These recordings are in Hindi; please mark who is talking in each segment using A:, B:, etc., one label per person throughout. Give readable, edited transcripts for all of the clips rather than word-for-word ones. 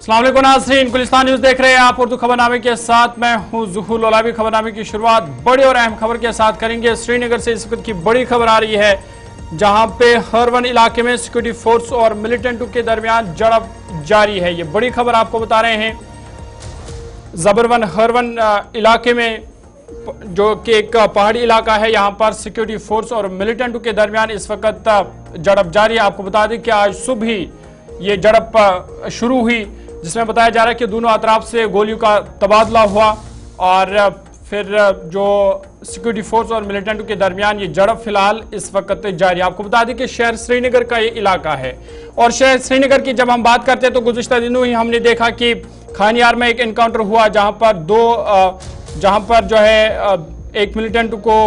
A: अस्सलाम वालेकुम नाज़रीन, गुलिस्तान न्यूज देख रहे हैं आप। उर्दू खबरनामे के साथ मैं हूं ज़ुहूर लोलाबी। खबरनामे की शुरुआत बड़ी और अहम खबर के साथ करेंगे। श्रीनगर से इस वक्त की बड़ी खबर आ रही है, जहां पे हरवन इलाके में सिक्योरिटी फोर्स और मिलिटेंटों के दरमियान झड़प जारी है। ये बड़ी खबर आपको बता रहे हैं। जबरवन हरवन इलाके में, जो कि एक पहाड़ी इलाका है, यहाँ पर सिक्योरिटी फोर्स और मिलिटेंटों के दरमियान इस वक्त झड़प जारी है। आपको बता दें कि आज सुबह ही ये झड़प शुरू हुई, जिसमें बताया जा रहा है कि दोनों अतराफ से गोलियों का तबादला हुआ और फिर जो सिक्योरिटी फोर्स और मिलिटेंटों के दरमियान ये झड़प फिलहाल इस वक्त जारी है। आपको बता दें कि शहर श्रीनगर का ये इलाका है और शहर श्रीनगर की जब हम बात करते हैं तो गुज़िश्ता दिनों ही हमने देखा कि खानियार में एक एनकाउंटर हुआ, जहां पर जो है एक मिलिटेंट को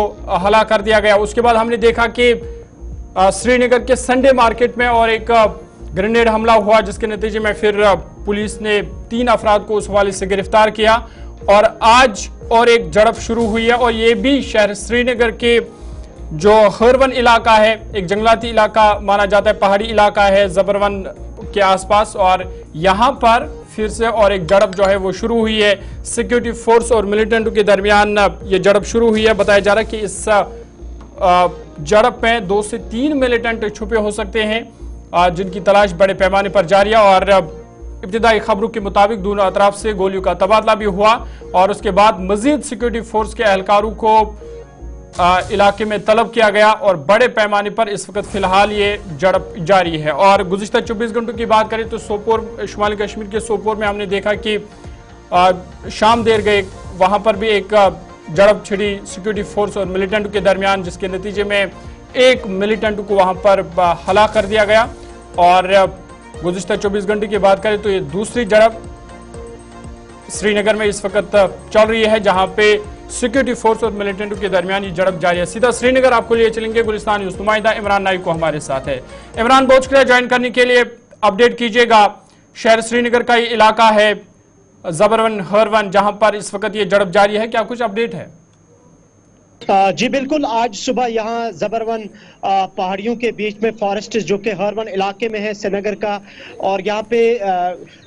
A: हला कर दिया गया। उसके बाद हमने देखा कि श्रीनगर के संडे मार्केट में और एक ग्रेनेड हमला हुआ, जिसके नतीजे में फिर पुलिस ने 3 अफराद को उस हवाले से गिरफ्तार किया। और आज और एक झड़प शुरू हुई है और ये भी शहर श्रीनगर के जो हरवन इलाका है, एक जंगलाती इलाका माना जाता है, पहाड़ी इलाका है जबरवन के आसपास, और यहाँ पर फिर से और एक झड़प जो है वो शुरू हुई है। सिक्योरिटी फोर्स और मिलिटेंटों के दरमियान ये झड़प शुरू हुई है। बताया जा रहा है कि इस झड़प में 2 से 3 मिलिटेंट छुपे हो सकते हैं, जिनकी तलाश बड़े पैमाने पर जारी है। और इब्तिदाई खबरों के मुताबिक दोनों अतराफ से गोलियों का तबादला भी हुआ और उसके बाद मजीद सिक्योरिटी फोर्स के एहलकारों को इलाके में तलब किया गया और बड़े पैमाने पर इस वक्त फिलहाल ये झड़प जारी है। और गुज़िश्ता 24 घंटों की बात करें तो सोपोर, शुमाली कश्मीर के सोपोर में हमने देखा कि शाम देर गए वहां पर भी एक झड़प छिड़ी सिक्योरिटी फोर्स और मिलिटेंट के दरमियान, जिसके नतीजे में एक मिलिटेंट को वहां पर हला कर दिया गया। और गुज़िश्ता 24 घंटे की बात करें तो ये दूसरी झड़प श्रीनगर में इस वक्त चल रही है, जहां पे सिक्योरिटी फोर्स और मिलिटेंटों के दरमियान ये झड़प जारी है। सीधा श्रीनगर आपको लिए चलेंगे। गुलिस्तान न्यूज नुमाइंदा इमरान नाइक को हमारे साथ है। इमरान, बहुत शुक्रिया ज्वाइन करने के लिए। अपडेट कीजिएगा, शहर श्रीनगर का ये इलाका है जबरवन हरवन, जहां पर इस वक्त ये झड़प जारी है, क्या कुछ अपडेट है?
B: जी बिल्कुल, आज सुबह यहाँ जबरवन पहाड़ियों के बीच में फॉरेस्ट जो कि हरवन इलाके में है श्रीनगर का, और यहाँ पे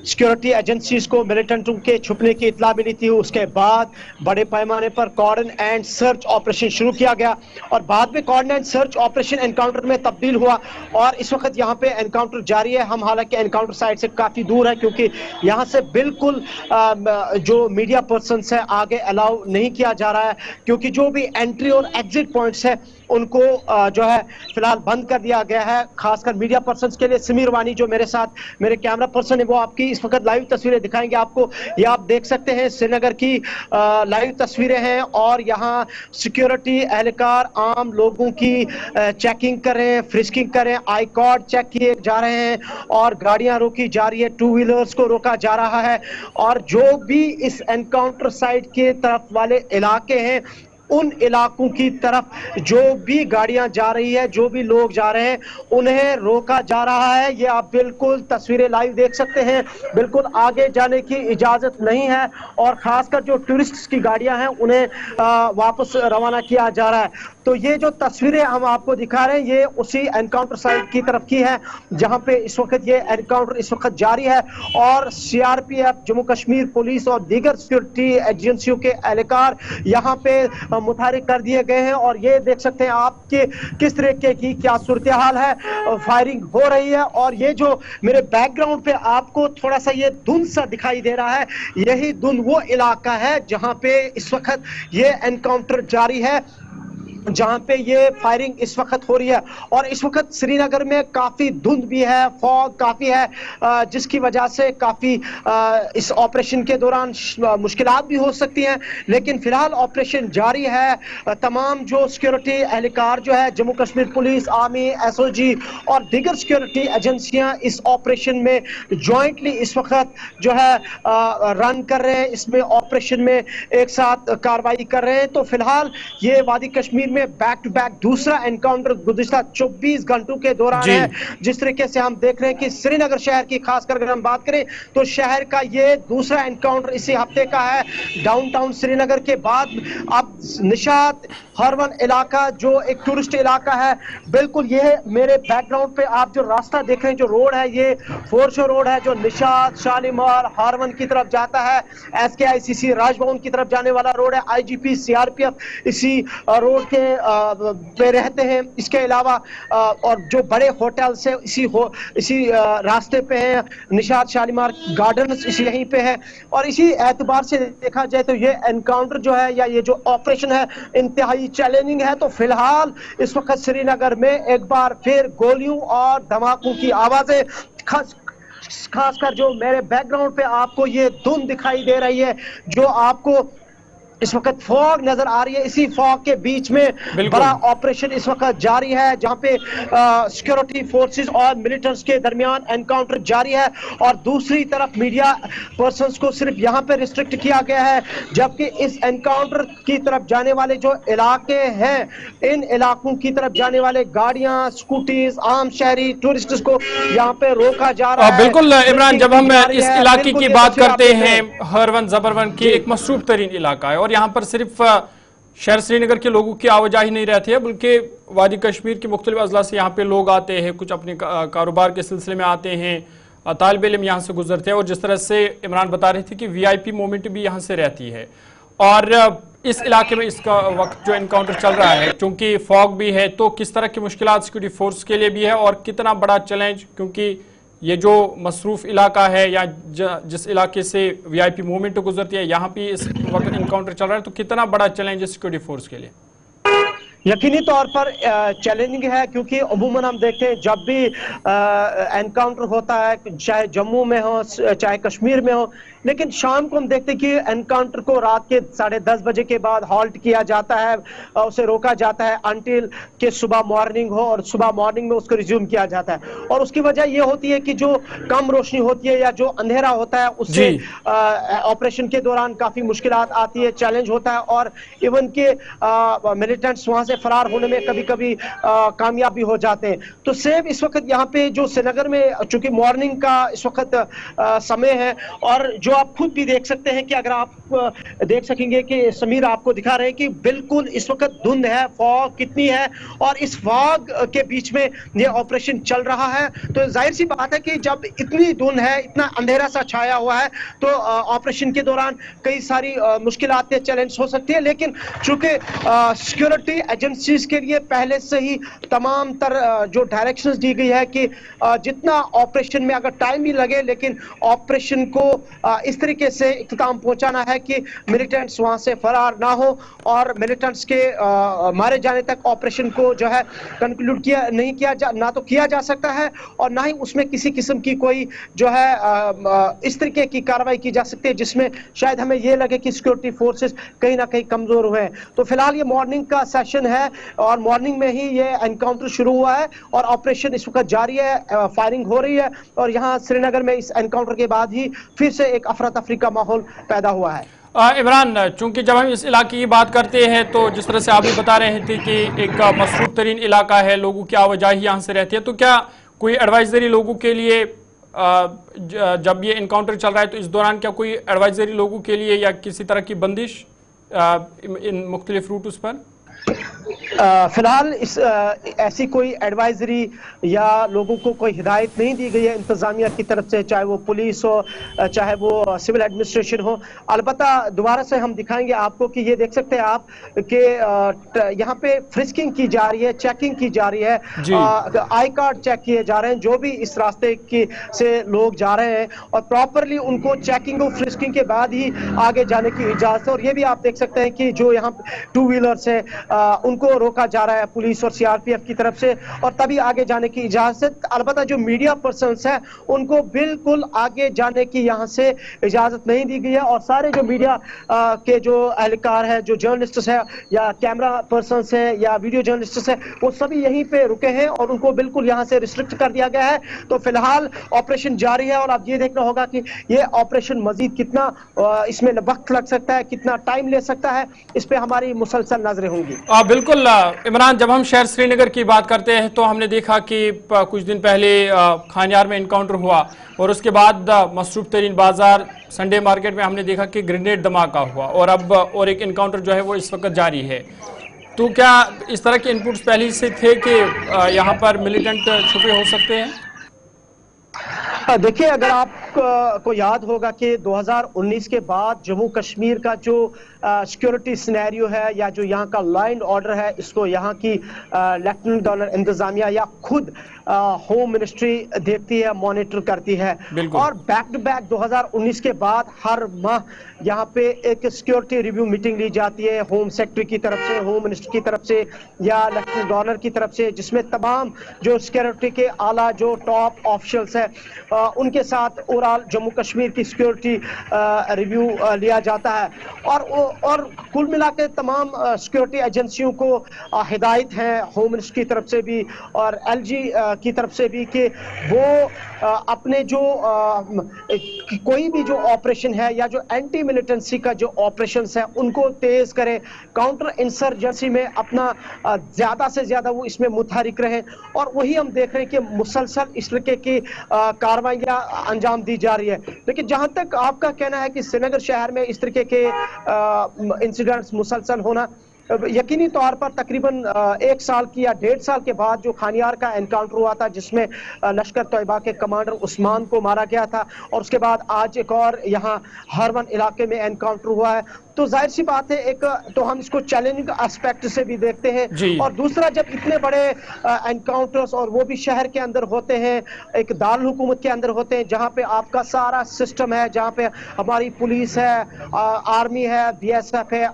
B: सिक्योरिटी एजेंसीज को मिलिटेंटों के छुपने की इत्तला मिली थी। उसके बाद बड़े पैमाने पर कॉर्डन एंड सर्च ऑपरेशन शुरू किया गया और बाद में cordon and search operation encounter में तब्दील हुआ और इस वक्त यहाँ पे एनकाउंटर जारी है। हम हालांकि एनकाउंटर साइट से काफ़ी दूर है, क्योंकि यहाँ से बिल्कुल जो मीडिया पर्सन है आगे अलाउ नहीं किया जा रहा है, क्योंकि जो भी एंट्री और एग्जिट पॉइंट्स है उनको जो है फिलहाल बंद कर दिया गया है, खासकर मीडिया पर्सन्स के लिए। समीर वानी जो मेरे साथ मेरे कैमरा पर्सन है, वो आपकी इस वक्त लाइव तस्वीरें दिखाएंगे आपको। ये आप देख सकते हैं श्रीनगर की लाइव तस्वीरें हैं और यहाँ सिक्योरिटी एहलकार आम लोगों की चेकिंग कर रहे हैं, फ्रिस्किंग कर रहे हैं, आई कार्ड चेक किए जा रहे हैं और गाड़ियां रोकी जा रही है, 2 व्हीलर्स को रोका जा रहा है। और जो भी इस एनकाउंटर साइट के तरफ वाले इलाके हैं, उन इलाकों की तरफ जो भी गाड़ियां जा रही है, जो भी लोग जा रहे हैं, उन्हें रोका जा रहा है। ये आप बिल्कुल तस्वीरें लाइव देख सकते हैं, बिल्कुल आगे जाने की इजाजत नहीं है और खासकर जो टूरिस्ट की गाड़ियां हैं उन्हें वापस रवाना किया जा रहा है। तो ये जो तस्वीरें हम आपको दिखा रहे हैं, ये उसी एनकाउंटर साइट की तरफ की है, जहां पे इस वक्त ये एनकाउंटर इस वक्त जारी है और सीआरपीएफ, जम्मू कश्मीर पुलिस और दीगर सिक्योरिटी एजेंसियों के एहलकार यहाँ पे मुतहरिक कर दिए गए हैं। और ये देख सकते हैं आप कि किस तरीके की क्या सूरत हाल है, फायरिंग हो रही है। और ये जो मेरे बैकग्राउंड पे आपको थोड़ा सा ये धुंध सा दिखाई दे रहा है, यही धुंध वो इलाका है जहां पे इस वक्त ये एनकाउंटर जारी है, जहां पे ये फायरिंग इस वक्त हो रही है। और इस वक्त श्रीनगर में काफी धुंध भी है, फॉग काफी है, जिसकी वजह से काफी इस ऑपरेशन के दौरान मुश्किलात भी हो सकती हैं, लेकिन फिलहाल ऑपरेशन जारी है। तमाम जो सिक्योरिटी एहलकार जो है, Jammu Kashmir police, army, SOG और दीगर सिक्योरिटी एजेंसियां इस ऑपरेशन में ज्वाइंटली इस वक्त जो है रन कर रहे हैं, इसमें ऑपरेशन में एक साथ कार्रवाई कर रहे हैं। तो फिलहाल ये वादी कश्मीर में बैक टू बैक दूसरा एनकाउंटर गुज़िश्ता 24 घंटों के दौरान है। जिस तरीके से हम देख रहे हैं कि श्रीनगर शहर की खासकर अगर हम बात करें तो शहर का ये दूसरा एनकाउंटर इसी हफ्ते का है। डाउनटाउन श्रीनगर के बाद अब निशात हरवन इलाका जो एक टूरिस्ट इलाका है, बिल्कुल ये मेरे बैकग्राउंड पे आप जो रास्ता देख रहे हैं, जो रोड है ये फोरशो रोड है जो निशात शालीमार हरवन की तरफ जाता है। SKICC राजभवन की तरफ जाने वाला रोड है। IGP CRPF इसी रोड के पे रहते हैं। इसके अलावा और जो बड़े होटल्स है इसी रास्ते पे है। निशात शालीमार गार्डन्स इसी यहीं पे है। और इसी एतबार से देखा जाए तो ये एनकाउंटर जो है या ये जो ऑपरेशन है इंतहाई चैलेंजिंग है। तो फिलहाल इस वक्त श्रीनगर में एक बार फिर गोलियों और धमाकों की आवाजें खासकर जो मेरे बैकग्राउंड पे आपको ये धुंध दिखाई दे रही है, जो आपको इस वक्त फॉग नजर आ रही है, इसी फॉग के बीच में बड़ा ऑपरेशन इस वक्त जारी है जहां पे सिक्योरिटी फोर्सेस और मिलिटेंट्स के दरमियान एनकाउंटर जारी है। और दूसरी तरफ मीडिया पर्संस को सिर्फ यहां पे रिस्ट्रिक्ट किया गया है, जबकि इस एनकाउंटर की तरफ जाने वाले जो इलाके हैं, इन इलाकों की तरफ जाने वाले गाड़ियां, स्कूटीज, आम शहरी टूरिस्ट्स को यहाँ पे रोका जा रहा है।
A: बिल्कुल इमरान, जब हम इस इलाके की बात करते हैं, हरवन जबरवन की एक मसरूफ तरीन इलाका है और यहाँ पर सिर्फ शहर श्रीनगर के लोगों की आवाजाही नहीं रहती है, बल्कि वादी कश्मीर के मुख्तलिफ अजला से यहाँ पे लोग आते हैं, कुछ अपने कारोबार के सिलसिले में आते हैं, तालिब इल्म यहाँ से गुजरते हैं। और जिस तरह से इमरान बता रहे थे कि VIP मूवमेंट भी यहाँ से रहती है। और इस इलाके में इसका वक्त जो एनकाउंटर चल रहा है, क्योंकि फॉग भी है, तो किस तरह की मुश्किलात सिक्योरिटी फोर्स के लिए भी है और कितना बड़ा चैलेंज, क्योंकि ये जो मसरूफ इलाका है या जिस इलाके से VIP मूवमेंट गुजरती है, यहाँ पे इस वक्त एनकाउंटर चल रहा है, तो कितना बड़ा चैलेंज है सिक्योरिटी फोर्स के लिए?
B: यकीनी तौर पर चैलेंजिंग है, क्योंकि अमूमन हम देखते हैं जब भी एनकाउंटर होता है, चाहे जम्मू में हो चाहे कश्मीर में हो, लेकिन शाम को हम देखते हैं कि एनकाउंटर को रात के 10:30 बजे के बाद हॉल्ट किया जाता है, उसे रोका जाता है अंटिल के सुबह मॉर्निंग हो, और सुबह मॉर्निंग में उसको रिज्यूम किया जाता है। और उसकी वजह यह होती है कि जो कम रोशनी होती है या जो अंधेरा होता है उससे ऑपरेशन के दौरान काफी मुश्किलात आती है, चैलेंज होता है। और इवन के मिलिटेंट्स वहां से फरार होने में कभी कभी कामयाब भी हो जाते हैं। तो सेम इस वक्त यहाँ पे जो श्रीनगर में चूंकि मॉर्निंग का इस वक्त समय है, और जो आप खुद भी देख सकते हैं कि अगर आप देख सकेंगे कि समीर आपको दिखा रहे हैं कि बिल्कुल इस वक्त धुंध है, फॉग कितनी है, और इस फॉग के बीच में ये ऑपरेशन चल रहा है। तो जाहिर सी बात है कि जब इतनी धुंध है, इतना अंधेरा सा छाया हुआ है, तो ऑपरेशन के दौरान कई सारी मुश्किलात, चैलेंज हो सकती है। लेकिन चूंकि सिक्योरिटी एजेंसीज के लिए पहले से ही तमाम जो डायरेक्शंस दी गई है कि जितना ऑपरेशन में अगर टाइम भी लगे, लेकिन ऑपरेशन को इस तरीके से इख्तिताम पहुंचाना है कि मिलिटेंट्स वहां से फरार ना हो, और मिलिटेंट्स के मारे जाने तक ऑपरेशन को जो है कंक्लूड ना तो किया जा सकता है, और ना ही उसमें किसी किस्म की कोई जो है इस तरीके की कार्रवाई की जा सकती है जिसमें शायद हमें यह लगे कि सिक्योरिटी फोर्सेस कहीं ना कहीं कमजोर हुए हैं। तो फिलहाल ये मॉर्निंग का सेशन है और मॉर्निंग में ही ये एनकाउंटर शुरू हुआ है और ऑपरेशन इस वक्त जारी है, फायरिंग हो रही है। और यहाँ श्रीनगर में इस एनकाउंटर के बाद ही फिर से एक अफरा तफरी का माहौल पैदा हुआ है।
A: इमरान, चूंकि जब हम इस इलाके की बात करते हैं तो जिस तरह से आप भी बता रहे थे कि एक मसरूफ तरीन इलाका है, लोगों की आवाजाही यहाँ से रहती है, तो क्या कोई एडवाइजरी लोगों के लिए जब ये एनकाउंटर चल रहा है तो इस दौरान क्या कोई एडवाइजरी लोगों के लिए या किसी तरह की बंदिश इन मुख्तलिफ रूट्स पर?
B: फिलहाल ऐसी कोई एडवाइजरी या लोगों को कोई हिदायत नहीं दी गई है इंतजामिया की तरफ से, चाहे वो पुलिस हो चाहे वो सिविल एडमिनिस्ट्रेशन हो। अलबत्ता दोबारा से हम दिखाएंगे आपको कि ये देख सकते हैं आप कि यहाँ पे फ्रिस्किंग की जा रही है, चेकिंग की जा रही है, आई कार्ड चेक किए जा रहे हैं जो भी इस रास्ते की से लोग जा रहे हैं, और प्रॉपरली उनको चेकिंग और फ्रिस्किंग के बाद ही आगे जाने की इजाजत है। और ये भी आप देख सकते हैं कि जो यहाँ 2 व्हीलर्स है उनको रोका जा रहा है पुलिस और CRPF की तरफ से, और तभी आगे जाने की इजाजत। अलबत्ता जो मीडिया पर्सन्स है उनको बिल्कुल आगे जाने की यहाँ से इजाजत नहीं दी गई है, और सारे जो मीडिया के जो एहलकार है, जो जर्नलिस्ट्स है या कैमरा पर्सन्स है या वीडियो जर्नलिस्ट्स है, वो सभी यहीं पे रुके हैं और उनको बिल्कुल यहाँ से रिस्ट्रिक्ट कर दिया गया है। तो फिलहाल ऑपरेशन जारी है और अब ये देखना होगा कि ये ऑपरेशन मजीद कितना इसमें वक्त लग सकता है, कितना टाइम ले सकता है, इस पे हमारी मुसलसल नजरें होंगी।
A: बिल्कुल बिल्कुल इमरान, जब हम शहर श्रीनगर की बात करते हैं तो हमने देखा कि कुछ दिन पहले खानियार में इनकाउंटर हुआ और उसके बाद मसरूफ तरीन बाजार संडे मार्केट में हमने देखा कि ग्रेनेड धमाका हुआ और अब और एक इनकाउंटर जो है वो इस वक्त जारी है। तो क्या इस तरह के इनपुट्स पहले से थे कि यहाँ पर मिलिटेंट छुपे हो सकते हैं?
B: देखिए, अगर आप को याद होगा कि 2019 के बाद जम्मू कश्मीर का जो सिक्योरिटी सिनेरियो है या जो यहाँ का लॉ एंड ऑर्डर है, इसको यहाँ की लेफ्टिनेंट गवर्नर इंतजामिया या खुद होम मिनिस्ट्री देखती है, मॉनिटर करती है। और बैक टू बैक 2019 के बाद हर माह यहाँ पे एक सिक्योरिटी रिव्यू मीटिंग ली जाती है, होम सेक्रेटरी की तरफ से, होम मिनिस्टर की तरफ से या लेफ्टिनेंट गवर्नर की तरफ से, जिसमें तमाम जो सिक्योरिटी के आला जो टॉप ऑफिशियल्स है उनके साथ ओवरऑल जम्मू कश्मीर की सिक्योरिटी रिव्यू लिया जाता है। और कुल मिला के तमाम सिक्योरिटी एजेंसियों को हिदायत है होम मिनिस्टर की तरफ से भी और एलजी की तरफ से भी कि वो अपने जो कोई भी जो ऑपरेशन है या जो एंटी मिलिटेंसी का जो ऑपरेशन है उनको तेज करें, काउंटर इंसर्जेंसी में अपना ज्यादा से ज्यादा वो इसमें मुतहरिक रहे। और वही हम देख रहे हैं कि मुसलसल इस तरीके की कार्रवाइयां अंजाम दी जा रही है। लेकिन जहां तक आपका कहना है कि श्रीनगर शहर में इस तरीके के इंसिडेंट्स मुसलसल होना, यकीनी तौर पर तकरीबन 1 साल की या 1.5 साल के बाद जो खानियार का एनकाउंटर हुआ था जिसमें लश्कर तैयबा के कमांडर उस्मान को मारा गया था, और उसके बाद आज एक और यहाँ हरवन इलाके में एनकाउंटर हुआ है, तो जाहिर सी बात है एक तो हम इसको चैलेंजिंग एस्पेक्ट से भी देखते हैं। और दूसरा, जब इतने बड़े एनकाउंटर्स और वो भी शहर के अंदर होते हैं, एक दारुल हुकूमत के अंदर होते हैं जहाँ पे आपका सारा सिस्टम है, जहाँ पे हमारी पुलिस है, आर्मी है, BSF है,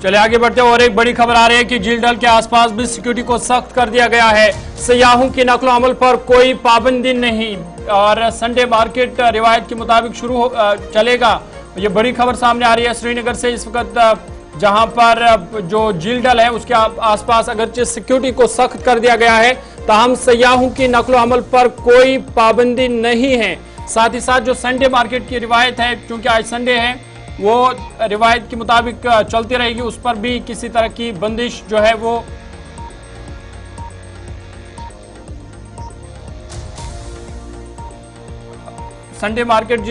A: चले आगे बढ़ते हैं और एक बड़ी खबर आ रही है कि झील डल के आसपास भी सिक्योरिटी को सख्त कर दिया गया है। सयाहों की नकलो अमल पर कोई पाबंदी नहीं और संडे मार्केट रिवायत के मुताबिक चलेगा। ये बड़ी खबर सामने आ रही है श्रीनगर से इस वक्त, जहां पर जो झील डल है उसके आसपास अगरचे सिक्योरिटी को सख्त कर दिया गया है, ताहम सयाहों की नकलो अमल पर कोई पाबंदी नहीं है। साथ ही साथ जो संडे मार्केट की रिवायत है, क्योंकि आज संडे है, वो रिवायत के मुताबिक चलती रहेगी, उस पर भी किसी तरह की बंदिश जो है वो संडे मार्केट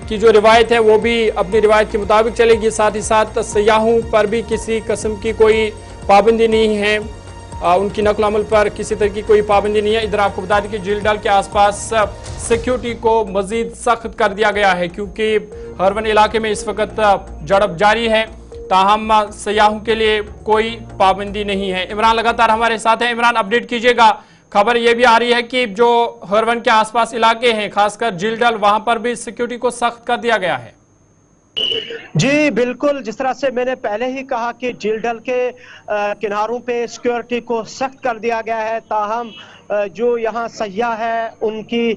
A: की जो रिवायत है वो भी अपनी रिवायत के मुताबिक चलेगी। साथ ही साथ सयाहों पर भी किसी किस्म की कोई पाबंदी नहीं है, उनकी नकल अमल पर किसी तरह की कोई पाबंदी नहीं है। इधर आपको बता दें कि झील डल के आसपास सिक्योरिटी को मजीद सख्त कर दिया गया है, क्योंकि हरवन इलाके में इस वक्त झड़प जारी है, ताहम सयाहों के लिए कोई पाबंदी नहीं है। इमरान लगातार हमारे साथ हैं। इमरान, अपडेट कीजिएगा। खबर यह भी आ रही है कि जो हरवन के आसपास इलाके हैं, खासकर झील डल, वहां पर भी सिक्योरिटी को सख्त कर दिया गया है।
B: जी बिल्कुल, जिस तरह से मैंने पहले ही कहा कि झील डल के किनारों पे सिक्योरिटी को सख्त कर दिया गया है, ताहम जो यहाँ सयाह है उनकी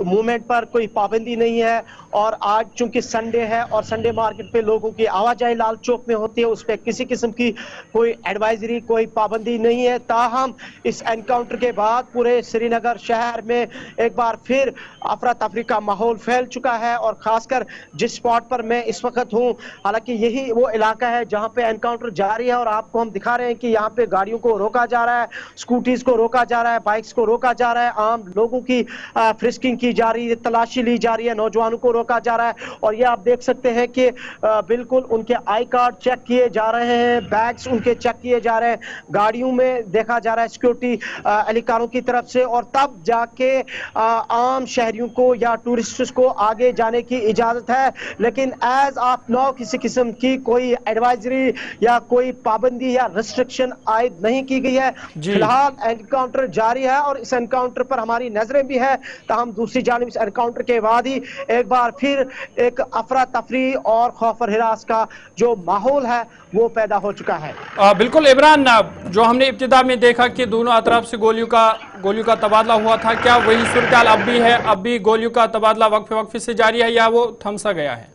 B: मूवमेंट पर कोई पाबंदी नहीं है। और आज चूंकि संडे है और संडे मार्केट पे लोगों की आवाजाही लाल चौक में होती है, उस पर किसी किस्म की कोई एडवाइजरी, कोई पाबंदी नहीं है। ताहम इस एनकाउंटर के बाद पूरे श्रीनगर शहर में एक बार फिर अफरा तफरी का माहौल फैल चुका है। और खासकर जिस स्पॉट पर मैं इस वक्त हूँ, हालांकि यही वो इलाका है जहाँ पे एनकाउंटर जारी है, और आपको हम दिखा रहे हैं कि यहाँ पे गाड़ियों को रोका जा रहा है, स्कूटीज को रोका जा रहा है, बाइक्स को रोका जा रहा है, आम लोगों की फ्रिस्किंग की जा रही है, तलाशी ली जा रही है, नौजवानों को रोका जा रहा है। और ये आप देख सकते हैं कि बिल्कुल उनके आई कार्ड चेक किए जा रहे हैं, बैग्स उनके चेक किए जा रहे हैं, गाड़ियों में देखा जा रहा है सिक्योरिटी एहलकारों की तरफ से, और तब जाके आम शहरियों को या टूरिस्ट्स को आगे जाने की इजाजत है। लेकिन एज ऑफ नाउ किसी किस्म की कोई एडवाइजरी या कोई पाबंदी या रिस्ट्रिक्शन आयद नहीं की गई है। फिलहाल एनकाउंटर जारी है और इस एनकाउंटर पर हमारी नजरें भी है। ताहम दूसरी जानिब इस एनकाउंटर के बाद ही एक बार फिर एक अफरा तफरी और खौफ और हिरास का जो माहौल है वो पैदा हो चुका है।
A: बिल्कुल इमरान, जो हमने इब्तिदा में देखा कि दोनों अतराफ से गोलियों का तबादला हुआ था, क्या वही सूरत हाल अब भी है? अब भी गोलियों का तबादला वक्फे से जारी है या वो थमसा गया है?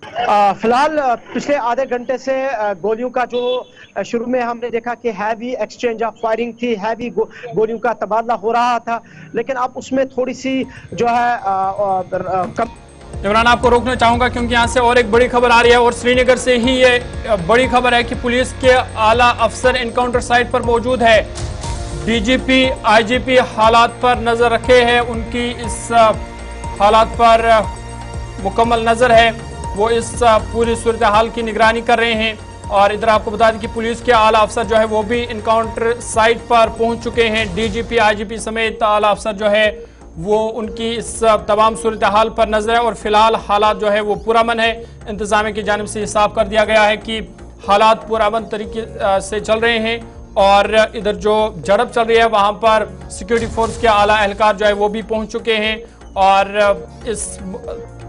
B: फिलहाल पिछले आधे घंटे से गोलियों का जो शुरू में हमने देखा कि हैवी एक्सचेंज ऑफ फायरिंग थी, हैवी गोलियों का तबादला हो रहा था, लेकिन अब उसमें थोड़ी सी जो है कम
A: इमरान, आपको रोकना चाहूंगा क्योंकि यहाँ से और एक बड़ी खबर आ रही है और श्रीनगर से ही ये बड़ी खबर है कि पुलिस के आला अफसर एनकाउंटर साइट पर मौजूद है। डीजीपी, आईजीपी हालात पर नजर रखे हैं, उनकी इस हालात पर मुकम्मल नजर है, वो इस पूरी सूरत हाल की निगरानी कर रहे हैं। और इधर आपको बता दें कि पुलिस के आला अफसर जो है वो भी एनकाउंटर साइट पर पहुंच चुके हैं। डीजीपी, आईजीपी समेत आला अफसर जो है वो उनकी इस तमाम सूरत हाल पर नजर है और फिलहाल हालात जो है वो पुरअमन है। इंतजामिया की जानिब से साफ कर दिया गया है कि हालात पुरअमन तरीके से चल रहे हैं और इधर जो झड़प चल रही है वहां पर सिक्योरिटी फोर्स के आला एहलकार जो है वो भी पहुंच चुके हैं और इस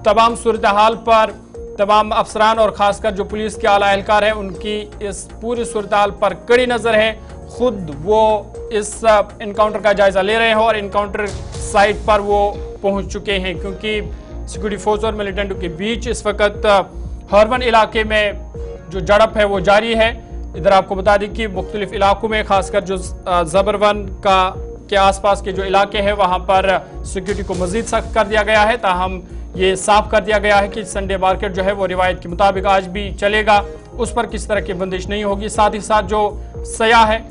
A: तमाम सूरत हाल पर तमाम अफसरान और खासकर जो पुलिस के आला एहलकार है उनकी इस पूरी सूरत हाल पर कड़ी नजर है। खुद वो इस इनकाउंटर का जायजा ले रहे हैं और इनकाउंटर साइट पर वो पहुंच चुके हैं क्योंकि सिक्योरिटी फोर्स और मिलिटेंटों के बीच इस वक्त हरवन इलाके में जो झड़प है वो जारी है। इधर आपको बता दें कि मुख्तलिफ इलाकों में खासकर जो ज़बरवन के आसपास के जो इलाके हैं वहां पर सिक्योरिटी को मजीद सख्त कर दिया गया है। ताहम ये साफ कर दिया गया है कि संडे मार्केट जो है वो रिवायत के मुताबिक आज भी चलेगा, उस पर किस तरह की बंदिश नहीं होगी। साथ ही साथ जो सयाह है,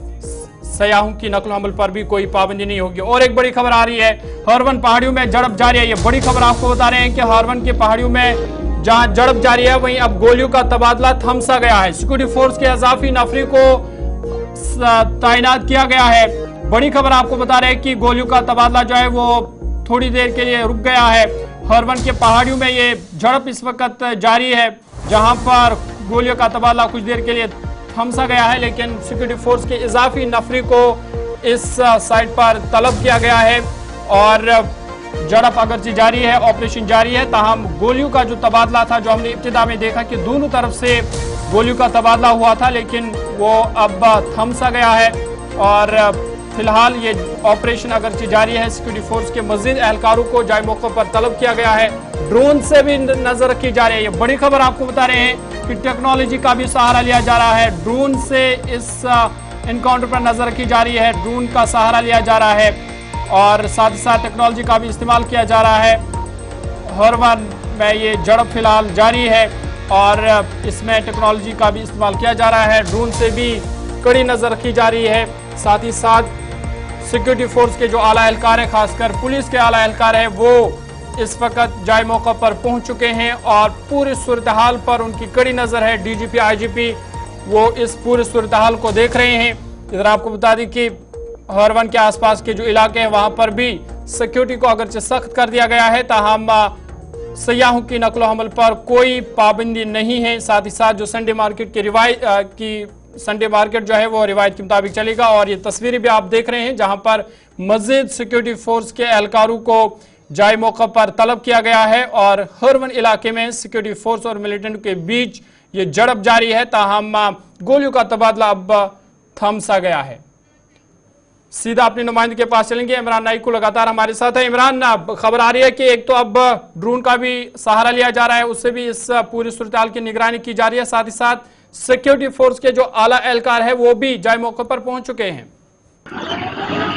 A: सयाहों की नकल हमल पर भी कोई पाबंदी नहीं होगी। और एक बड़ी खबर आ रही है, हरवन पहाड़ियों में झड़प जारी है। ये बड़ी खबर आपको बता रहे हैं कि हरवन की पहाड़ियों में जहां झड़प जारी है वहीं अब गोलियों का तबादला थम सा गया है। सिक्योरिटी फोर्स के इजाफी नफरी को तैनात किया गया है। बड़ी खबर आपको बता रहे हैं कि गोलियों का तबादला जो है वो थोड़ी देर के लिए रुक गया है। हरवन के पहाड़ियों में ये झड़प इस वक्त जारी है जहां पर गोलियों का तबादला कुछ देर के लिए थम सा गया है, लेकिन सिक्योरिटी फोर्स के इजाफी नफरी को इस साइट पर तलब किया गया है और झड़प अगरचे जारी है, ऑपरेशन जारी है। ताहम गोलियों का जो तबादला था, जो हमने इब्तिदा में देखा कि दोनों तरफ से गोलियों का तबादला हुआ था, लेकिन वो अब थम सा गया है और फिलहाल ये ऑपरेशन अगरचे जारी है। सिक्योरिटी फोर्स के मजीद एहलकारों को जाए मौके पर तलब किया गया है। ड्रोन से भी नजर रखी जा रही है। ये बड़ी खबर आपको बता रहे हैं कि टेक्नोलॉजी का भी सहारा लिया जा रहा है। ड्रोन से इस एनकाउंटर पर नजर रखी जा रही है, ड्रोन का सहारा लिया जा रहा है और साथ ही साथ टेक्नोलॉजी का भी इस्तेमाल किया जा रहा है। हरवन में ये झड़प फिलहाल जारी है और इसमें टेक्नोलॉजी का भी इस्तेमाल किया जा रहा है। ड्रोन से भी कड़ी नजर रखी जा रही है। साथ ही साथ सिक्योरिटी फोर्स के जो आला एहलकार है, खासकर पुलिस के आला एहलकार है, वो इस वक्त जाए मौका पर पहुंच चुके हैं और पूरी सूरत हाल पर उनकी कड़ी नजर है। डीजीपी, आईजीपी वो इस पूरी सूरत हाल को देख रहे हैं। इधर आपको बता दें कि हरवन के आसपास के जो इलाके हैं वहां पर भी सिक्योरिटी को अगरचे सख्त कर दिया गया है, ताहम सयाहों की नकलो हमल पर कोई पाबंदी नहीं है। साथ ही साथ जो संडे मार्केट की संडे मार्केट जो है वो रिवायत के मुताबिक चलेगा और ये तस्वीरें भी आप देख रहे हैं जहां पर मजीद सिक्योरिटी फोर्स के एहलकारों को जाए मौका पर तलब किया गया है और हरवन इलाके में सिक्योरिटी फोर्स और मिलिटेंट के बीच ये झड़प जारी है। ताहम गोलियों का तबादला अब थम सा गया है। सीधा अपने नुमाइंदे के पास चलेंगे। इमरान नाइक को लगातार हमारे साथ है। इमरान, खबर आ रही है कि एक तो अब ड्रोन का भी सहारा लिया जा रहा है, उससे भी इस पूरी सूरत हाल की निगरानी की जा रही है। साथ ही साथ सिक्योरिटी फोर्स के जो आला एहलकार है वो भी जाए मौके पर पहुंच चुके हैं।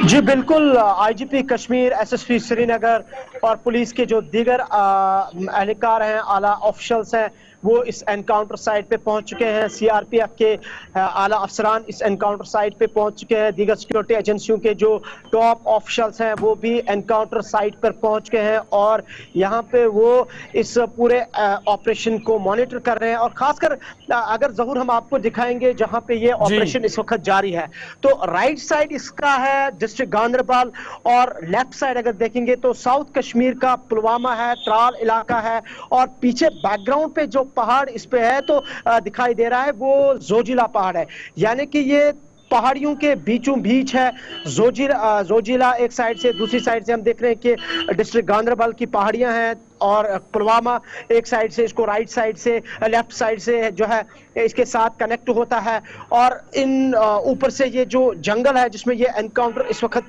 B: जी बिल्कुल, आईजीपी कश्मीर, एसएसपी श्रीनगर और पुलिस के जो दीगर एहलकार हैं, आला ऑफिशियल्स हैं, वो इस एनकाउंटर साइट पे पहुंच चुके हैं। सीआरपीएफ के आला अफसरान इस एनकाउंटर साइट पे पहुंच चुके हैं। दीगर सिक्योरिटी एजेंसियों के जो टॉप ऑफिशियल्स हैं वो भी एनकाउंटर साइट पर पहुंच गए हैं और यहाँ पे वो इस पूरे ऑपरेशन को मॉनिटर कर रहे हैं। और खासकर अगर जहूर हम आपको दिखाएंगे जहाँ पे ये ऑपरेशन इस वक्त जारी है, तो राइट साइड इसका है डिस्ट्रिक्ट गांधरबल और लेफ्ट साइड अगर देखेंगे तो साउथ कश्मीर का पुलवामा है, त्राल इलाका है और पीछे बैकग्राउंड पे जो पहाड़ इस पे है तो दिखाई दे रहा है वो जोजिला पहाड़ है। यानी कि ये पहाड़ियों के बीचों बीच है। जोजिला एक साइड से, दूसरी साइड से हम देख रहे हैं कि डिस्ट्रिक्ट गांधरबल की पहाड़ियां हैं और पुलवामा एक साइड से, इसको राइट साइड से, लेफ्ट साइड से जो है इसके साथ कनेक्ट होता है। और इन ऊपर से ये जो जंगल है जिसमें ये एनकाउंटर इस वक्त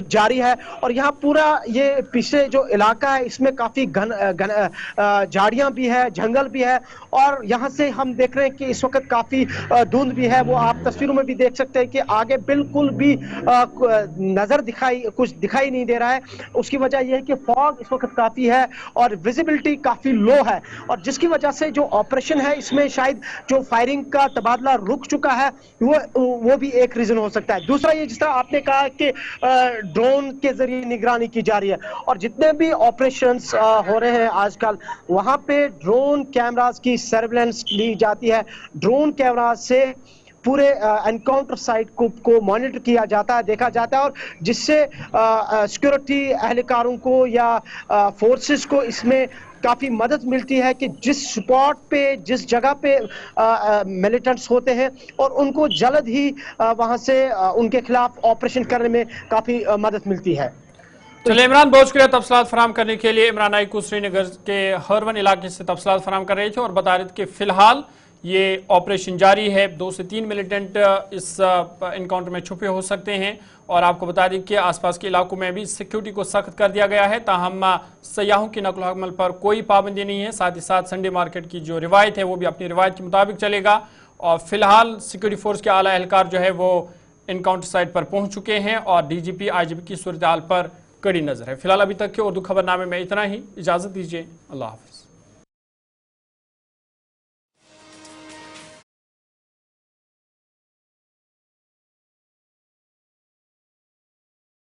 B: जारी है और यहाँ पूरा ये पीछे जो इलाका है इसमें काफी झाड़ियां भी है, जंगल भी है और यहाँ से हम देख रहे हैं कि इस वक्त काफी धुंध भी है। वो आप तस्वीरों में भी देख सकते हैं कि आगे बिल्कुल भी कुछ दिखाई नहीं दे रहा है। उसकी वजह यह है कि फॉग इस वक्त काफी है और विजिबिलिटी काफी लो है, और जिसकी वजह से जो ऑपरेशन है इसमें शायद जो फायरिंग का तबादला रुक चुका है वो भी एक रीजन हो सकता है। दूसरा ये जिस तरह आपने कहा कि ड्रोन के जरिए निगरानी की जा रही है, और जितने भी ऑपरेशंस हो रहे हैं आजकल वहां पे ड्रोन कैमरास की सर्विलेंस ली जाती है। ड्रोन कैमरास से पूरे एनकाउंटर साइट को मॉनिटर किया जाता है, देखा जाता है, और जिससे सिक्योरिटी एहलकारों को या फोर्सेस को इसमें काफी मदद मिलती है कि जिस स्पॉट पे जिस जगह पे मिलिटेंट्स होते हैं और उनको जल्द ही वहां से उनके खिलाफ ऑपरेशन करने में काफी मदद मिलती है।
A: चलिए इमरान, बहुत शुक्रिया तफसीलात फराहम करने के लिए। इमरान आइकू श्रीनगर के हरवन इलाके से तफसीलात फराहम कर रहे थे और बता रहे थे कि फिलहाल ये ऑपरेशन जारी है। 2 से 3 मिलिटेंट इस इनकाउंटर में छुपे हो सकते हैं, और आपको बता दें कि आसपास के इलाकों में भी सिक्योरिटी को सख्त कर दिया गया है। ताहम सयाहों की नकल हमल पर कोई पाबंदी नहीं है। साथ ही साथ संडे मार्केट की जो रिवायत है वो भी अपनी रिवायत के मुताबिक चलेगा। और फिलहाल सिक्योरिटी फोर्स के आला एहलकार जो है वो इनकाउंटर साइट पर पहुंच चुके हैं और DGP IGP की सूरत हाल पर कड़ी नजर है। फिलहाल अभी तक के उर्दू खबरनामे में इतना ही। इजाजत दीजिए, अल्लाह हाफिज।